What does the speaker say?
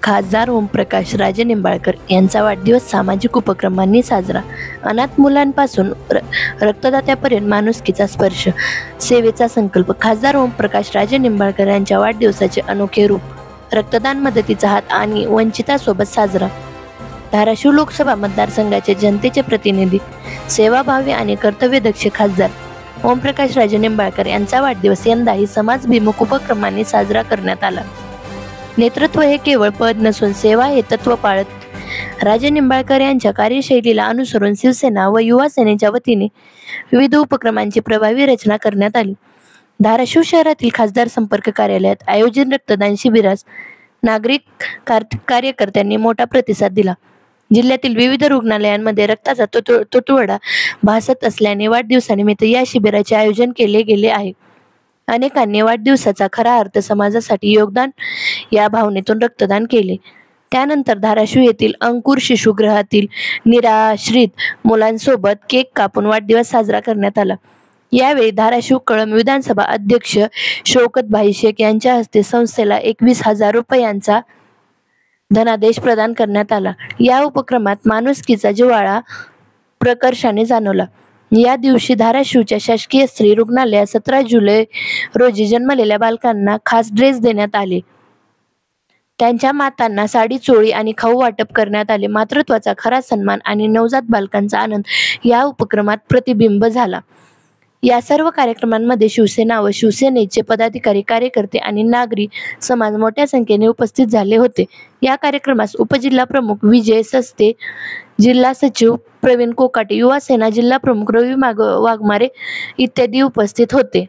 खासदार ओमप्रकाश राजेनिंबाळकर यांचा वाढदिवस सामाजिक उपक्रमांनी साजरा. अनाथ मुलांपासून रक्तदात्यापर्यंत माणुसकीचा स्पर्श, सेवेचा संकल्प. खासदार ओमप्रकाश राजेनिंबाळकर यांच्या वाढदिवसाचे अनोखे रूप. रक्तदान, मदतीचा हात आणि वंचितासोबत साजरा. धाराशिव लोकसभा मतदारसंघाचे जनतेचे प्रतिनिधी, सेवाभावी आणि कर्तव्यदक्ष खासदार ओमप्रकाश राजेनिंबाळकर यांचा वाढदिवस यंदाही समाजभिमुख उपक्रमांनी साजरा करण्यात आला. नेतृत्व हे केवळ पद नसून सेवा हे तत्व पाळत राजेनिंबाळकर यांच्या कार्यशैलीला अनुसरून शिवसेना व युवा सेनेच्या वतीने विविध उपक्रमांची प्रभावी रचना करण्यात आली. धाराशिव शहरातील खासदार संपर्क कार्यालयात आयोजित रक्तदान शिबिरास नागरिक कार्यकर्त्यांनी मोठा प्रतिसाद दिला. जिल्ह्यातील विविध रुग्णालयांमध्ये रक्ताचा तुटवडा भासत असल्याने वाढदिवसानिमित्त या शिबिराचे आयोजन केले गेले आहे. अनेकांनी वाढदिवसाचा खरा अर्थ समाजासाठी योगदान या भावनेतून रक्तदान केले. त्यानंतर धाराशिव येथील अंकुर शिशुगृहातील निराश्रित मुलांसोबत केक कापून वाढदिवस साजरा करण्यात आला. यावेळी धाराशिव कळंब विधानसभा अध्यक्ष शौकतभाई शेख यांच्या हस्ते संस्थेला 21,000 रुपयांचा धनादेश प्रदान करण्यात आला. या उपक्रमात माणुसकीचा जिव्हाळा प्रकर्षाने जाणवला. या दिवशी धाराशिवच्या शासकीय स्त्री रुग्णालयात 17 जुलै रोजी जन्मलेल्या बालकांना खास ड्रेस देण्यात आले. त्यांच्या मातांना साडी, चोळी आणि खाऊ वाटप करण्यात आले. मातृत्वाचा खरा सन्मान आणि नवजात बालकांचा आनंद या उपक्रमात प्रतिबिंब झाला. या सर्व कार्यक्रमांमध्ये शिवसेना व शिवसेनेचे पदाधिकारी, कार्यकर्ते आणि नागरी समाज मोठ्या संख्येने उपस्थित झाले होते. या कार्यक्रमास उपजिल्हाप्रमुख विजय सस्ते, जिल्हा सचिव प्रवीण कोकाटे, युवा सेना जिल्हा प्रमुख रवी वाघमारे इत्यादी उपस्थित होते.